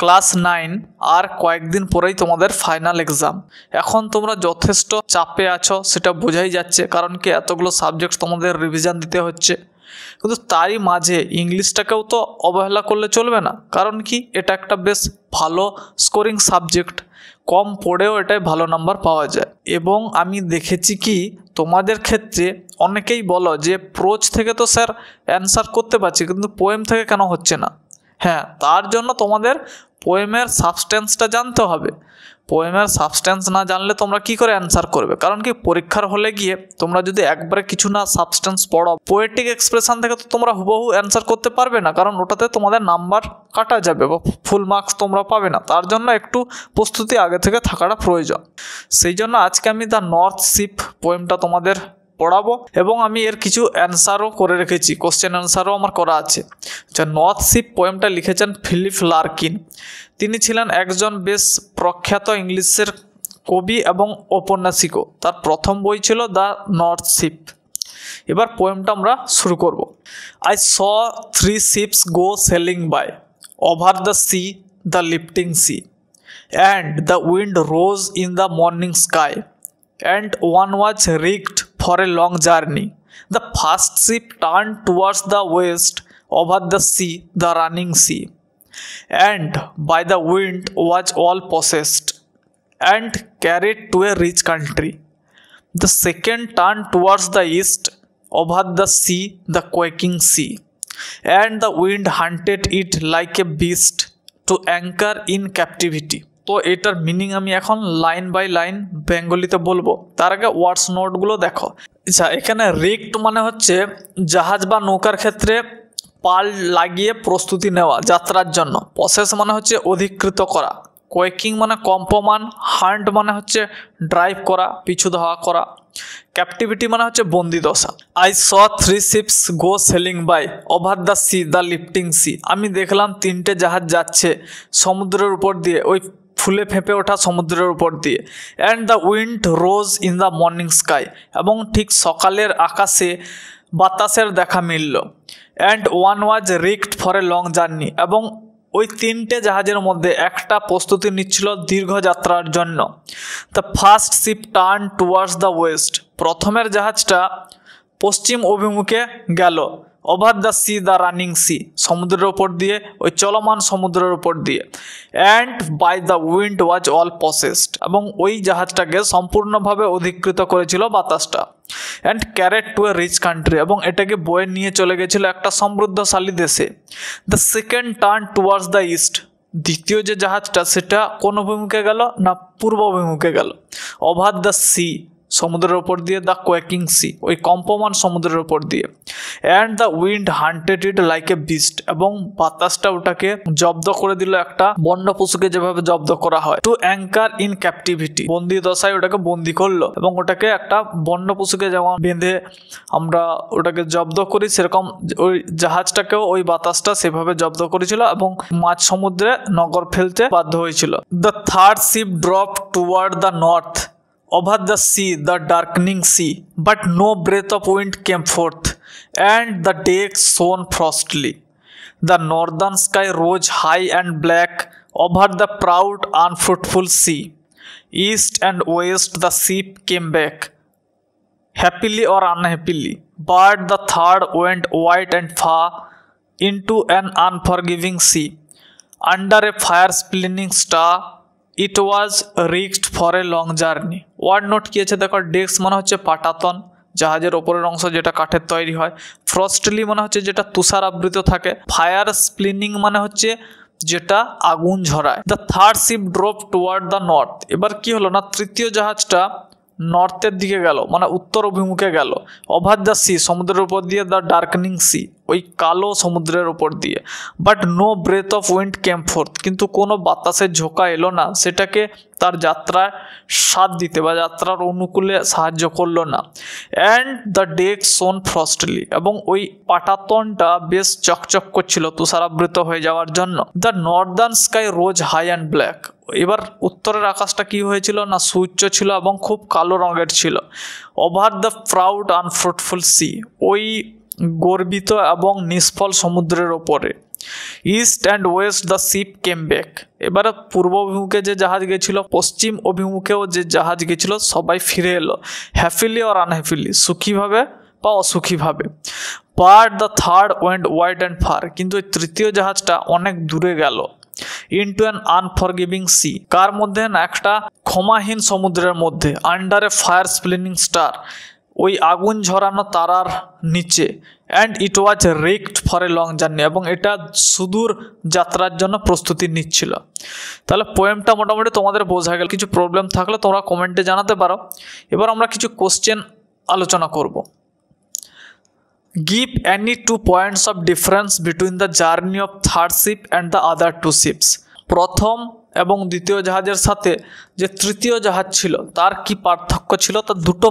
Class 9 আর কয়েকদিন পরেই তোমাদের ফাইনাল এক্সাম। এখন তোমরা যথেষ্ট চাপে আছো সেটা বোঝাই যাচ্ছে, কারণ কি এতগুলো সাবজেক্ট তোমাদের রিভিশন দিতে হচ্ছে। কিন্তু তারই মাঝে ইংলিশটাকেও তো অবহেলা করলে চলবে না, কারণ কি এটা একটা বেশ ভালো স্কোরিং সাবজেক্ট, কম পড়েও এটায় ভালো নাম্বার পাওয়া যায়। এবং আমি দেখেছি কি তোমাদের ক্ষেত্রে অনেকেই বলো যে প্রোজ থেকে তো স্যার অ্যান্সার করতে পারছি, কিন্তু পোয়েম থেকে কেন হচ্ছে না। হ্যাঁ, তার জন্য তোমাদের পোয়েমের সাবস্টেন্সটা জানতে হবে। পোয়েমের সাবস্টেন্স না জানলে তোমরা কি করে অ্যান্সার করবে, কারণ কি পরীক্ষার হলে গিয়ে তোমরা যদি একবারে কিছু না সাবস্টেন্স পড়ো, পোয়েটিক এক্সপ্রেশন থেকে তো তোমরা হুবহু অ্যান্সার করতে পারবে না, কারণ ওটাতে তোমাদের নাম্বার কাটা যাবে বা ফুল মার্কস তোমরা পাবে না। তার জন্য একটু প্রস্তুতি আগে থেকে থাকাটা প্রয়োজন। সেই জন্য আজকে আমি দ্য নর্থ শিপ পোয়েমটা তোমাদের পড়াবো এবং আমি এর কিছু অ্যান্সারও করে রেখেছি, কোশ্চেন অ্যান্সারও আমার করা আছে। আচ্ছা, নর্থ শিপ পোয়েমটা লিখেছেন ফিলিপ লার্কিন। তিনি ছিলেন একজন বেশ প্রখ্যাত ইংলিশের কবি এবং ঔপন্যাসিকও। তার প্রথম বই ছিল দ্য নর্থ শিপ। এবার পোয়েমটা আমরা শুরু করব। I saw 3 ships go sailing by over the sea, the lifting sea, and the wind rose in the morning sky, and one was rigged for a long journey. The first ship turned towards the west over the sea, the running sea, and by the wind was all possessed and carried to a rich country. The second turned towards the east over the sea, the quaking sea, and the wind hunted it like a beast to anchor in captivity. তো এটার meaning আমি এখন line by line বেঙ্গলিতে বলবো, তার আগে ওয়ার্ডস নোটগুলো দেখো। আচ্ছা, এখানে রিক্ট মানে হচ্ছে জাহাজ বা নৌকার ক্ষেত্রে পাল লাগিয়ে প্রস্তুতি নেওয়া যাত্রার জন্য। প্রসেস মানে হচ্ছে অধিকৃত করা। কোয়েকিং মানে কম্পমান। হান্ট মানে হচ্ছে ড্রাইভ করা, পিছু ধাওয়া করা। ক্যাপটিভিটি মানে হচ্ছে বন্দি দশা। I saw 3 ships go sailing by over the sea, the lifting sea. আমি দেখলাম 3টে জাহাজ যাচ্ছে সমুদ্রের উপর দিয়ে, ওই ফুলে ফেঁপে ওঠা সমুদ্রের উপর দিয়ে। And the wind rose in the morning sky, এবং ঠিক সকালের আকাশে বাতাসের দেখা মিলল। And one was rigged for a long journey, এবং ওই 3টে জাহাজের মধ্যে একটা প্রস্তুতি নিচ্ছিল দীর্ঘ যাত্রার জন্য। The first ship turn towards the west, প্রথমের জাহাজটা পশ্চিম অভিমুখে গেল। Over the sea, the running sea, সমুদ্রের ওপর দিয়ে, ওই চলমান সমুদ্রের উপর দিয়ে। And by the wind was all possessed, এবং ওই জাহাজটাকে সম্পূর্ণভাবে অধিকৃত করেছিল বাতাসটা। And carried to a rich country, এবং এটাকে বয়ে নিয়ে চলে গেছিল একটা সমৃদ্ধশালী দেশে। The second turn towards the east, দ্বিতীয় যে জাহাজটা সেটা কোন অভিমুখে গেল না, পূর্ব অভিমুখে গেল। ওভার দ্য সি, সমুদ্রের ওপর দিয়ে। দ্য কোয়েকিং সি, ওই কম্পমান সমুদ্রের ওপর দিয়ে। And the wind hunted it like a beast, এবং বাতাসটা ওটাকে জব্দ করে দিল একটা বন্য পশুকে যেভাবে জব্দ করা হয়। টু অ্যাঙ্কার ইন ক্যাপটিভিটি, বন্দি দশায় ওটাকে বন্দি করলো, এবং ওটাকে একটা বন্য পশুকে যেমন বেঁধে আমরা ওটাকে জব্দ করি, সেরকম ওই জাহাজটাকেও ওই বাতাসটা সেভাবে জব্দ করেছিল এবং মাঝ সমুদ্রে নগর ফেলতে বাধ্য হয়েছিল। The third ship drop toward the north over the sea, the darkening sea, but no breath of wind came forth, and the decks shone frostily. The northern sky rose high and black over the proud unfruitful sea. East and west the ship came back, happily or unhappily, but the third went wide and far into an unforgiving sea. Under a fire-splitting star, it was rigged for a long journey. Word note কি আছে দেখো। ডেক্স মানে হচ্ছে পাটাতন, জাহাজের ওপরের অংশ যেটা কাঠের তৈরি হয়। ফ্রস্টলি মানে হচ্ছে যেটা তুষার আবৃত থাকে। ফায়ার স্প্লিনিং মানে হচ্ছে যেটা আগুন ঝরায়। The third ship drop toward the north, এবার কি হলো না, তৃতীয় জাহাজটা নর্থের দিকে গেল, মানে উত্তর অভিমুখে গেল। ওভার দ্য সি, সমুদ্রের উপর দিয়ে। দ্য ডার্কনিং সি, ওই কালো সমুদ্রের উপর দিয়ে। But no breath of wind came forth, কিন্তু কোনো বাতাসের ঝোঁকা এলো না সেটাকে তার যাত্রার স্বাদ দিতে বা যাত্রার অনুকূলে সাহায্য করলো না। অ্যান্ড দ্য ডেক শোন ফ্রস্টলি, এবং ওই পাটাতনটা বেশ চকচক করছিল তুষারাবৃত হয়ে যাওয়ার জন্য। The northern sky rose high and black, এবার উত্তরের আকাশটা কি হয়েছিল না, সুউচ্চ ছিল এবং খুব কালো রঙের ছিল। Over the proud unfruitful sea, ওই গর্বিত এবং নিষ্ফল সমুদ্রের ওপরে। East and west the ship came back. এবারে পূর্ব অভিমুখে যে জাহাজ গেছিল, পশ্চিম অভিমুখেও যে জাহাজ গেছিল, সবাই ফিরে এলো, হ্যাপিলি অর আনহ্যাপিলি, সুখীভাবে বা অসুখীভাবে। But the third went wide and far, কিন্তু এই তৃতীয় জাহাজটা অনেক দূরে গেল। ইনটু অ্যান আনফরগিভিং সি, কার মধ্যে না, একটা ক্ষমাহীন সমুদ্রের মধ্যে। Under a fire spinning star, ওই আগুন ঝরানো তারার নিচে। And it was wrecked for a long journey, এবং এটা সুদূর যাত্রার জন্য প্রস্তুতি নিচ্ছিল। তাহলে পোয়েমটা মোটামুটি তোমাদের বোঝা গেল। কিছু প্রবলেম থাকলে তোমরা কমেন্টে জানাতে পারো। এবার আমরা কিছু কোশ্চেন আলোচনা করব। Give any 2 points of difference between the journey of third ship and the other 2 ships. প্রথম এবং দ্বিতীয় জাহাজের সাথে যে তৃতীয় জাহাজ ছিল তার কি পার্থক্য ছিল, তার দুটো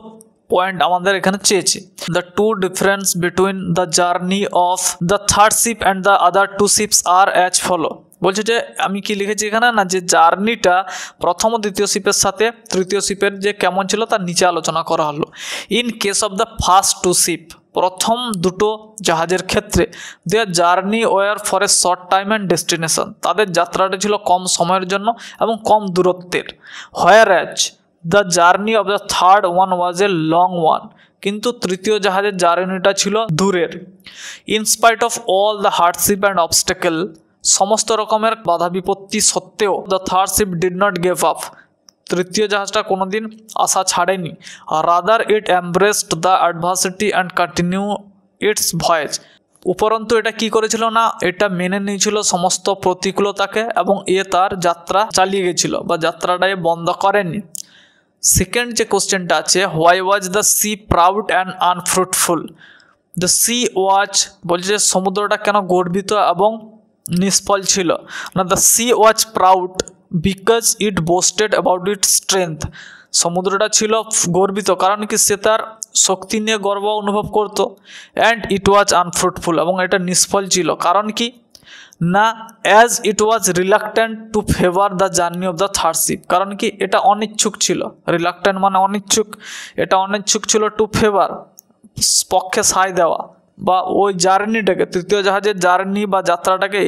পয়েন্ট আমাদের এখানে চেয়েছে। The two difference between the journey of the third ship and the other 2 ships are as follow. বলছে যে আমি কি লিখেছি এখানে না, যে জার্নিটা প্রথম ও দ্বিতীয় শিপের সাথে তৃতীয় শিপের যে কেমন ছিল তার নিচে আলোচনা করা হলো। In case of the first 2 ship, প্রথম দুটো জাহাজের ক্ষেত্রে, their journey were for a short time and destination, তাদের যাত্রাটা ছিল কম সময়ের জন্য এবং কম দূরত্বের। Whereas the journey of the third one was a long one, কিন্তু তৃতীয় জাহাজের জার্নিটা ছিল দূরের। In spite of all the hardship and obstacle, সমস্ত রকমের বাধা বিপত্তি সত্ত্বেও, the third ship did not give up, তৃতীয় জাহাজটা কোনোদিন আশা ছাড়েনি। Rather it embraced the adversity and continue it's voice, উপরন্তু এটা কি করেছিল না, এটা মেনে নিয়েছিল সমস্ত প্রতিকূলতাকে এবং তার যাত্রা চালিয়ে গেছিল বা যাত্রাটাই বন্ধ করেনি। সেকেন্ড যে কোশ্চেনটা আছে, why was the sea proud and unfruitful. The sea ওয়াজ বলছে যে সমুদ্রটা কেন গর্বিত এবং নিষ্ফল ছিল না। The sea was proud because it boosted about it strength, সমুদ্রটা ছিল গর্বিত কারণ কি সে তার শক্তি নিয়ে গর্ব অনুভব করত। অ্যান্ড ইট ওয়াজ আনফ্রুটফুল, এবং এটা নিষ্ফল ছিল কারণ কি না, as it was reluctant to favour the journey of the third ship, কারণ কি এটা অনিচ্ছুক ছিল, রিলাক্ট্যান্ট মানে অনিচ্ছুক, এটা অনিচ্ছুক ছিল টু ফেভার পক্ষে সায় দেওয়া বা ওই জার্নিটাকে, তৃতীয় জাহাজের জার্নি বা যাত্রাটাকে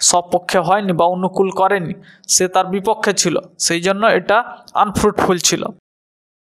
সপক্ষে হয়নি বা অনুকূল করেনি, সে তার বিপক্ষে ছিল, সেই জন্য এটা আনফ্রুটফুল ছিল।